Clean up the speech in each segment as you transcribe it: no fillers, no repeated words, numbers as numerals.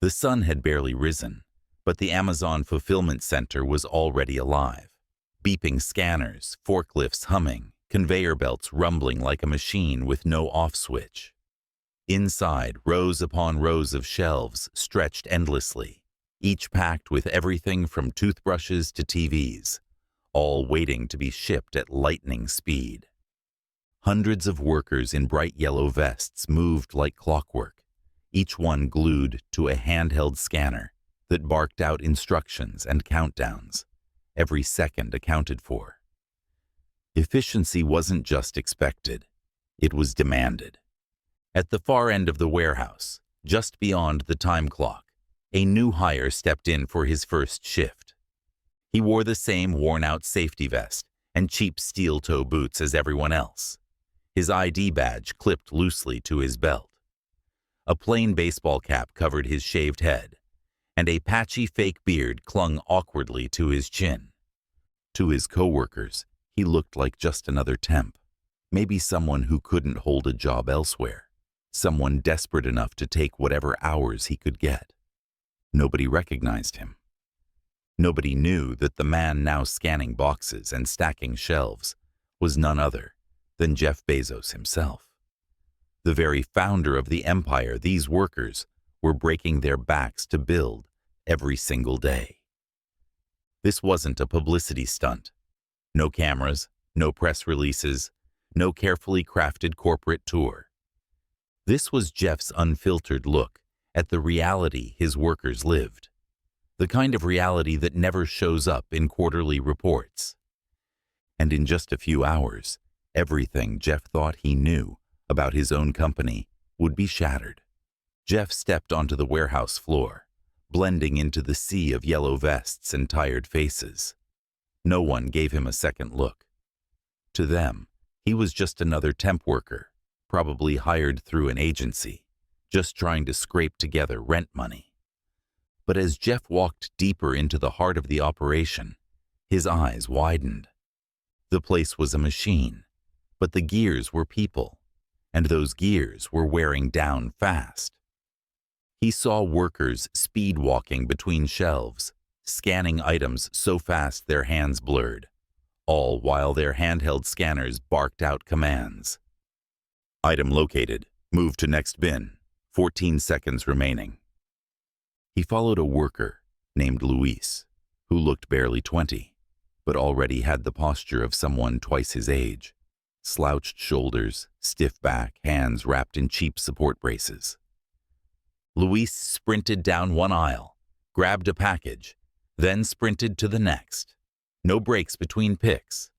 The sun had barely risen, but the Amazon fulfillment center was already alive. Beeping scanners, forklifts humming, conveyor belts rumbling like a machine with no off switch. Inside, rows upon rows of shelves stretched endlessly, each packed with everything from toothbrushes to TVs, all waiting to be shipped at lightning speed. Hundreds of workers in bright yellow vests moved like clockwork, each one glued to a handheld scanner that barked out instructions and countdowns, every second accounted for. Efficiency wasn't just expected, it was demanded. At the far end of the warehouse, just beyond the time clock, a new hire stepped in for his first shift. He wore the same worn-out safety vest and cheap steel-toe boots as everyone else, his ID badge clipped loosely to his belt. A plain baseball cap covered his shaved head, and a patchy fake beard clung awkwardly to his chin. To his coworkers, he looked like just another temp, maybe someone who couldn't hold a job elsewhere. Someone desperate enough to take whatever hours he could get. Nobody recognized him. Nobody knew that the man now scanning boxes and stacking shelves was none other than Jeff Bezos himself. The very founder of the empire these workers were breaking their backs to build every single day. This wasn't a publicity stunt. No cameras, no press releases, no carefully crafted corporate tour. This was Jeff's unfiltered look at the reality his workers lived, the kind of reality that never shows up in quarterly reports. And in just a few hours, everything Jeff thought he knew about his own company would be shattered. Jeff stepped onto the warehouse floor, blending into the sea of yellow vests and tired faces. No one gave him a second look. To them, he was just another temp worker, probably hired through an agency, just trying to scrape together rent money. But as Jeff walked deeper into the heart of the operation, his eyes widened. The place was a machine, but the gears were people, and those gears were wearing down fast. He saw workers speed walking between shelves, scanning items so fast their hands blurred, all while their handheld scanners barked out commands. Item located. Move to next bin. 14 seconds remaining. He followed a worker named Luis, who looked barely 20, but already had the posture of someone twice his age. Slouched shoulders, stiff back, hands wrapped in cheap support braces. Luis sprinted down one aisle, grabbed a package, then sprinted to the next. No breaks between picks,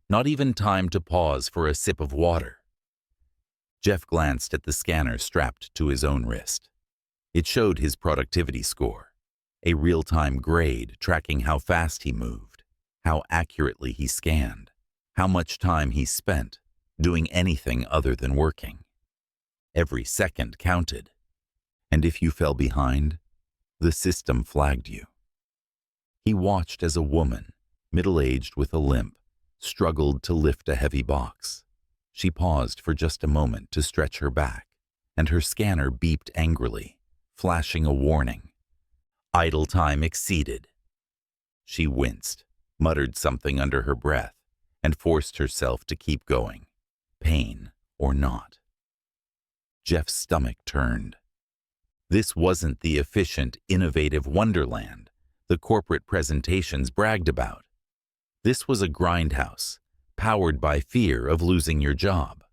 not even time to pause for a sip of water. Jeff glanced at the scanner strapped to his own wrist. It showed his productivity score, a real-time grade tracking how fast he moved, how accurately he scanned, how much time he spent doing anything other than working. Every second counted, and if you fell behind, the system flagged you. He watched as a woman, middle-aged with a limp, struggled to lift a heavy box. She paused for just a moment to stretch her back, and her scanner beeped angrily, flashing a warning. Idle time exceeded. She winced, muttered something under her breath, and forced herself to keep going, pain or not. Jeff's stomach turned. This wasn't the efficient, innovative wonderland the corporate presentations bragged about. This was a grindhouse, powered by fear of losing your job.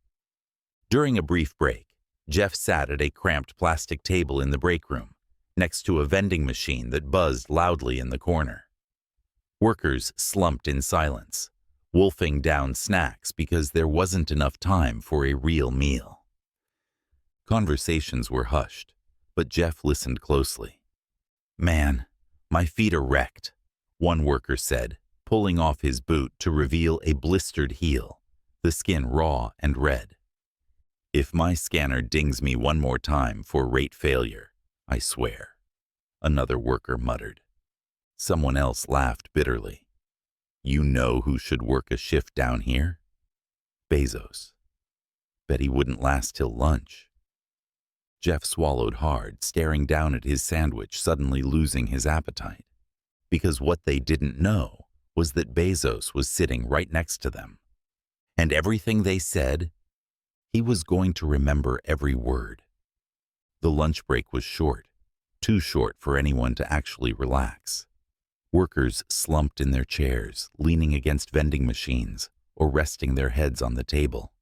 During a brief break, Jeff sat at a cramped plastic table in the break room, next to a vending machine that buzzed loudly in the corner. Workers slumped in silence, wolfing down snacks because there wasn't enough time for a real meal. Conversations were hushed, but Jeff listened closely. "Man, my feet are wrecked," one worker said, pulling off his boot to reveal a blistered heel, the skin raw and red. "If my scanner dings me one more time for rate failure, I swear," another worker muttered. Someone else laughed bitterly. "You know who should work a shift down here? Bezos. Bet he wouldn't last till lunch." Jeff swallowed hard, staring down at his sandwich, suddenly losing his appetite. Because what they didn't know was that Bezos was sitting right next to them. And everything they said, he was going to remember every word. The lunch break was short, too short for anyone to actually relax. Workers slumped in their chairs, leaning against vending machines or resting their heads on the table,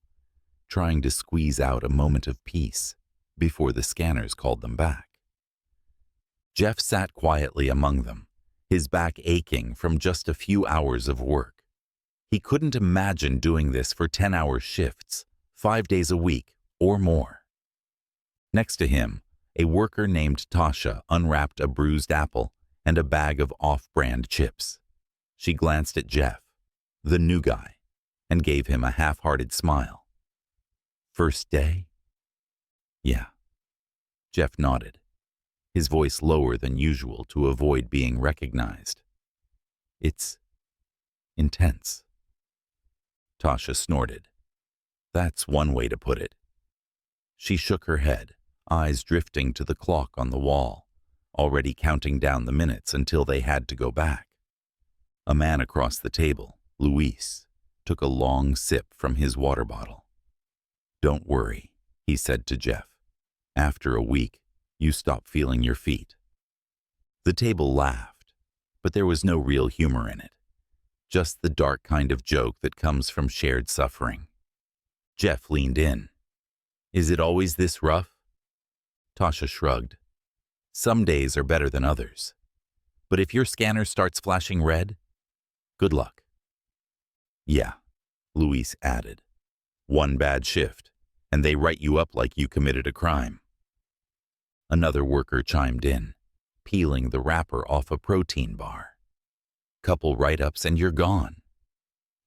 trying to squeeze out a moment of peace before the scanners called them back. Jeff sat quietly among them, his back aching from just a few hours of work. He couldn't imagine doing this for 10-hour shifts, 5 days a week or more. Next to him, a worker named Tasha unwrapped a bruised apple and a bag of off-brand chips. She glanced at Jeff, the new guy, and gave him a half-hearted smile. First day? Yeah. Jeff nodded, his voice lower than usual to avoid being recognized. It's intense. Tasha snorted. That's one way to put it. She shook her head, eyes drifting to the clock on the wall, already counting down the minutes until they had to go back. A man across the table, Luis, took a long sip from his water bottle. Don't worry, he said to Jeff. After a week, you stop feeling your feet. The table laughed, but there was no real humor in it. Just the dark kind of joke that comes from shared suffering. Jeff leaned in. Is it always this rough? Tasha shrugged. Some days are better than others. But if your scanner starts flashing red, good luck. Yeah, Luis added. One bad shift, and they write you up like you committed a crime. Another worker chimed in, peeling the wrapper off a protein bar. Couple write-ups and you're gone.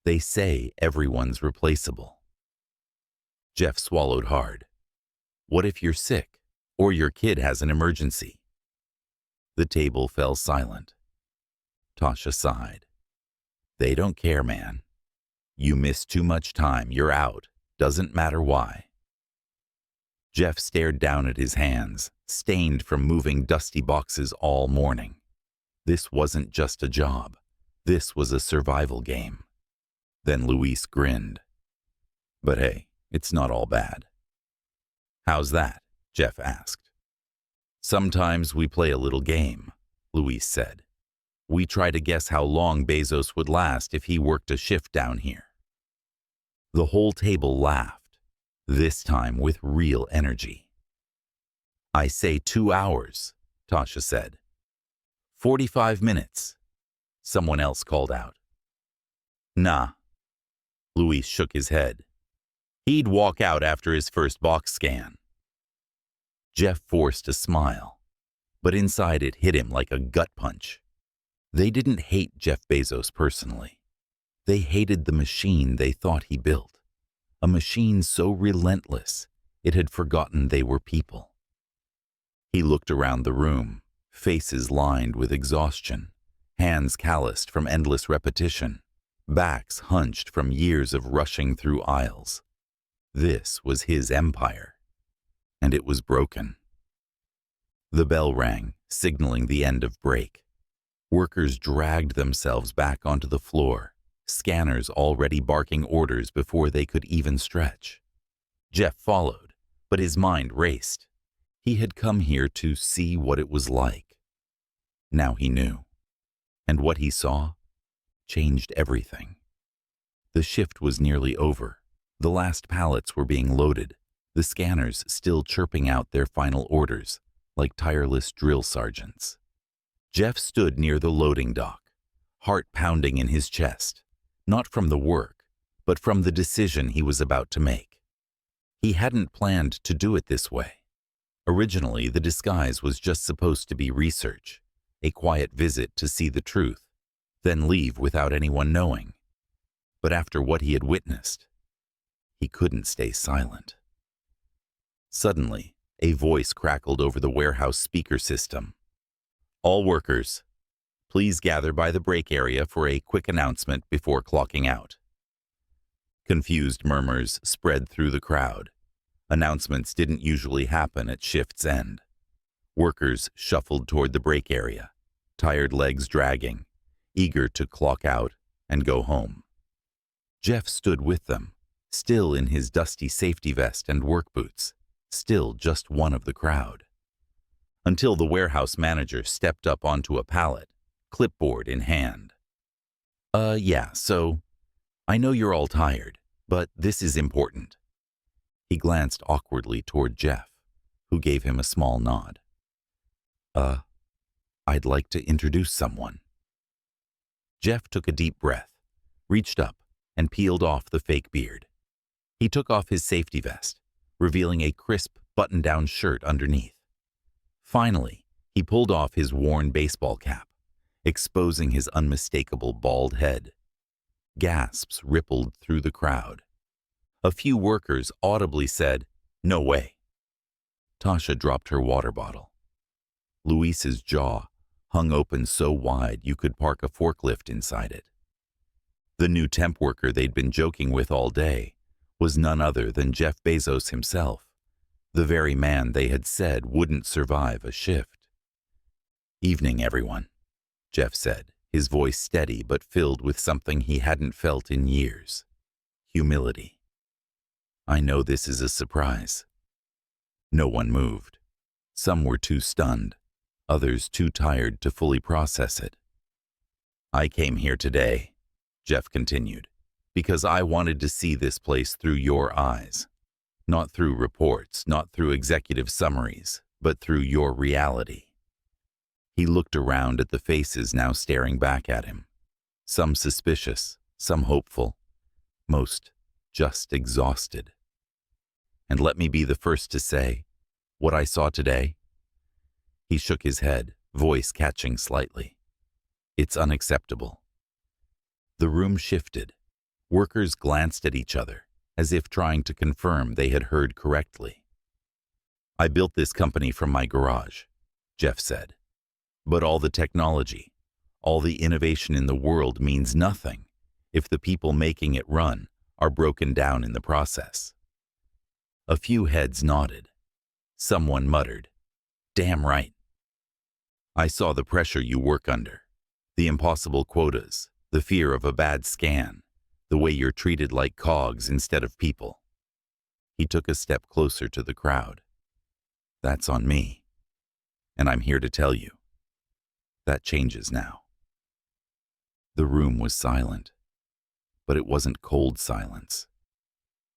They say everyone's replaceable. Jeff swallowed hard. What if you're sick, or your kid has an emergency? The table fell silent. Tasha sighed. They don't care, man. You miss too much time, you're out. Doesn't matter why. Jeff stared down at his hands, stained from moving dusty boxes all morning. This wasn't just a job. This was a survival game. Then Luis grinned. But hey, it's not all bad. How's that? Jeff asked. Sometimes we play a little game, Luis said. We try to guess how long Bezos would last if he worked a shift down here. The whole table laughed, this time with real energy. I say 2 hours, Tasha said. 45 minutes, someone else called out. Nah. Luis shook his head. He'd walk out after his first box scan. Jeff forced a smile, but inside it hit him like a gut punch. They didn't hate Jeff Bezos personally. They hated the machine they thought he built, a machine so relentless it had forgotten they were people. He looked around the room, faces lined with exhaustion, hands calloused from endless repetition, backs hunched from years of rushing through aisles. This was his empire, and it was broken. The bell rang, signaling the end of break. Workers dragged themselves back onto the floor, scanners already barking orders before they could even stretch. Jeff followed, but his mind raced. He had come here to see what it was like. Now he knew. And what he saw changed everything. The shift was nearly over. The last pallets were being loaded, the scanners still chirping out their final orders, like tireless drill sergeants. Jeff stood near the loading dock, heart pounding in his chest, not from the work, but from the decision he was about to make. He hadn't planned to do it this way. Originally, the disguise was just supposed to be research, a quiet visit to see the truth, then leave without anyone knowing. But after what he had witnessed, he couldn't stay silent. Suddenly, a voice crackled over the warehouse speaker system. All workers, please gather by the break area for a quick announcement before clocking out. Confused murmurs spread through the crowd. Announcements didn't usually happen at shift's end. Workers shuffled toward the break area, tired legs dragging, eager to clock out and go home. Jeff stood with them, still in his dusty safety vest and work boots, still just one of the crowd. Until the warehouse manager stepped up onto a pallet, clipboard in hand. Yeah, so I know you're all tired, but this is important." He glanced awkwardly toward Jeff, who gave him a small nod. I'd like to introduce someone." Jeff took a deep breath, reached up, and peeled off the fake beard. He took off his safety vest, revealing a crisp button-down shirt underneath. Finally, he pulled off his worn baseball cap, exposing his unmistakable bald head. Gasps rippled through the crowd. A few workers audibly said, "No way." Tasha dropped her water bottle. Luis's jaw hung open so wide you could park a forklift inside it. The new temp worker they'd been joking with all day was none other than Jeff Bezos himself, the very man they had said wouldn't survive a shift. "Evening, everyone," Jeff said, his voice steady but filled with something he hadn't felt in years: humility. "I know this is a surprise." No one moved. Some were too stunned, others too tired to fully process it. "I came here today," Jeff continued, "because I wanted to see this place through your eyes. Not through reports, not through executive summaries, but through your reality." He looked around at the faces now staring back at him. Some suspicious, some hopeful, most just exhausted. "And let me be the first to say, what I saw today?" He shook his head, voice catching slightly. "It's unacceptable." The room shifted. Workers glanced at each other, as if trying to confirm they had heard correctly. "I built this company from my garage," Jeff said. "But all the technology, all the innovation in the world means nothing if the people making it run are broken down in the process." A few heads nodded. Someone muttered, "Damn right." "I saw the pressure you work under, the impossible quotas, the fear of a bad scan, the way you're treated like cogs instead of people." He took a step closer to the crowd. "That's on me. And I'm here to tell you, that changes now." The room was silent, but it wasn't cold silence.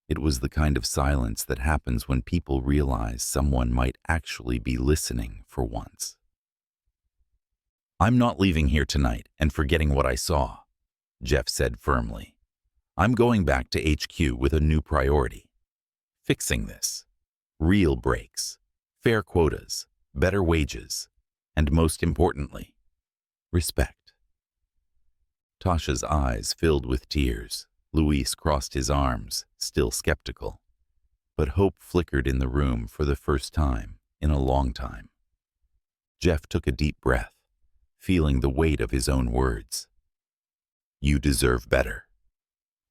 It was the kind of silence that happens when people realize someone might actually be listening for once. "I'm not leaving here tonight and forgetting what I saw," Jeff said firmly. "I'm going back to HQ with a new priority. Fixing this. Real breaks, fair quotas, better wages, and most importantly, respect." Tasha's eyes filled with tears. Luis crossed his arms, still skeptical. But hope flickered in the room for the first time in a long time. Jeff took a deep breath, feeling the weight of his own words. "You deserve better,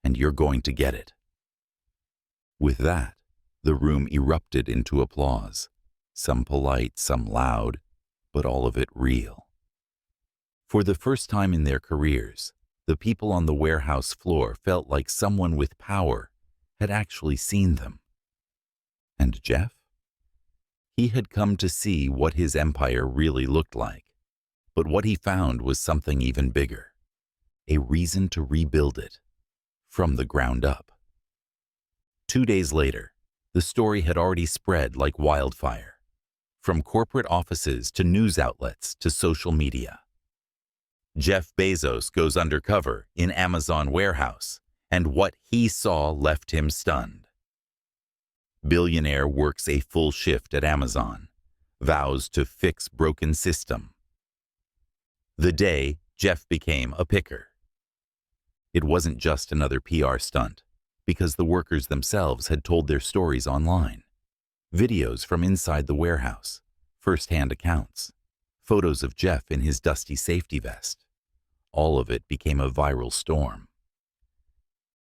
and you're going to get it." With that, the room erupted into applause, some polite, some loud, but all of it real. For the first time in their careers, the people on the warehouse floor felt like someone with power had actually seen them. And Jeff? He had come to see what his empire really looked like, but what he found was something even bigger, a reason to rebuild it, from the ground up. 2 days later, the story had already spread like wildfire, from corporate offices to news outlets to social media. Jeff Bezos goes undercover in Amazon warehouse, and what he saw left him stunned. Billionaire works a full shift at Amazon, vows to fix broken system. The day Jeff became a picker. It wasn't just another PR stunt, because the workers themselves had told their stories online. Videos from inside the warehouse, first-hand accounts, photos of Jeff in his dusty safety vest. All of it became a viral storm.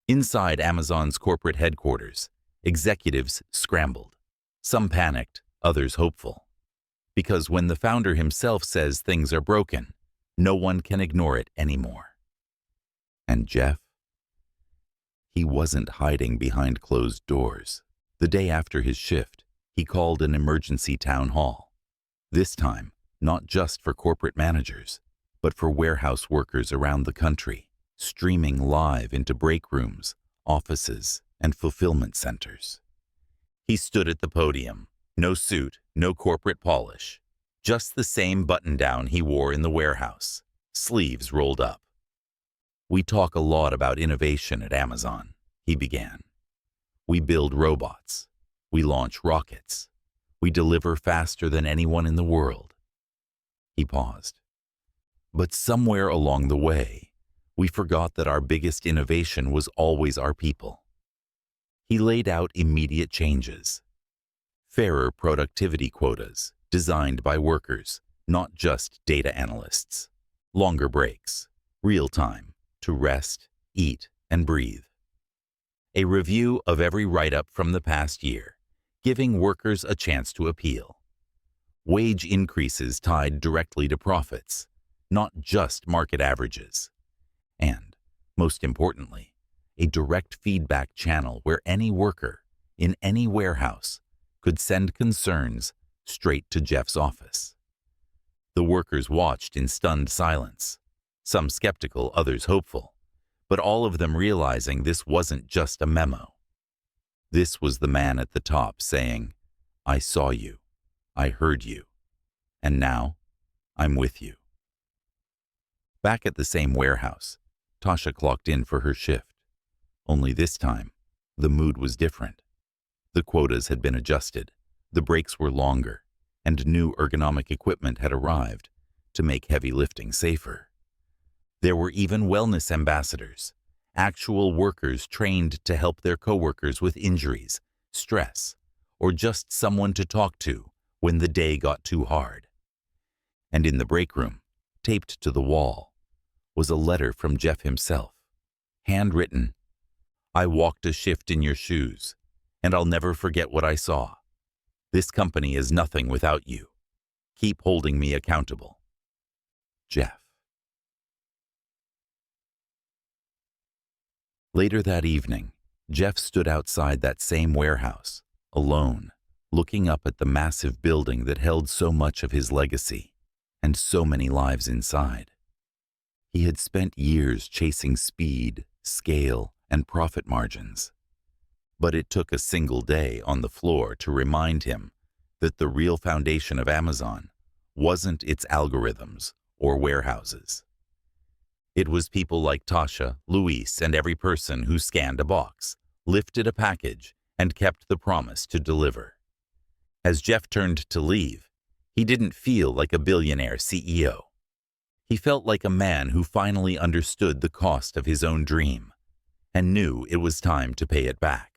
Inside Amazon's corporate headquarters, executives scrambled. Some panicked, others hopeful. Because when the founder himself says things are broken, no one can ignore it anymore. And Jeff? He wasn't hiding behind closed doors. The day after his shift, he called an emergency town hall. This time, not just for corporate managers, but for warehouse workers around the country, streaming live into break rooms, offices, and fulfillment centers. He stood at the podium, no suit, no corporate polish, just the same button-down he wore in the warehouse, sleeves rolled up. "We talk a lot about innovation at Amazon," he began. "We build robots. We launch rockets. We deliver faster than anyone in the world." He paused. "But somewhere along the way, we forgot that our biggest innovation was always our people." He laid out immediate changes. Fairer productivity quotas, designed by workers, not just data analysts. Longer breaks, real time, to rest, eat, and breathe. A review of every write-up from the past year, giving workers a chance to appeal. Wage increases tied directly to profits, not just market averages. And, most importantly, a direct feedback channel where any worker, in any warehouse, could send concerns straight to Jeff's office. The workers watched in stunned silence, some skeptical, others hopeful, but all of them realizing this wasn't just a memo. This was the man at the top saying, "I saw you, I heard you, and now I'm with you." Back at the same warehouse, Tasha clocked in for her shift. Only this time, the mood was different. The quotas had been adjusted, the breaks were longer, and new ergonomic equipment had arrived to make heavy lifting safer. There were even wellness ambassadors, actual workers trained to help their coworkers with injuries, stress, or just someone to talk to when the day got too hard. And in the break room, taped to the wall, was a letter from Jeff himself, handwritten. "I walked a shift in your shoes, and I'll never forget what I saw. This company is nothing without you. Keep holding me accountable. Jeff." Later that evening, Jeff stood outside that same warehouse, alone, looking up at the massive building that held so much of his legacy and so many lives inside. He had spent years chasing speed, scale, and profit margins. But it took a single day on the floor to remind him that the real foundation of Amazon wasn't its algorithms or warehouses. It was people like Tasha, Luis, and every person who scanned a box, lifted a package, and kept the promise to deliver. As Jeff turned to leave, he didn't feel like a billionaire CEO. He felt like a man who finally understood the cost of his own dream and knew it was time to pay it back.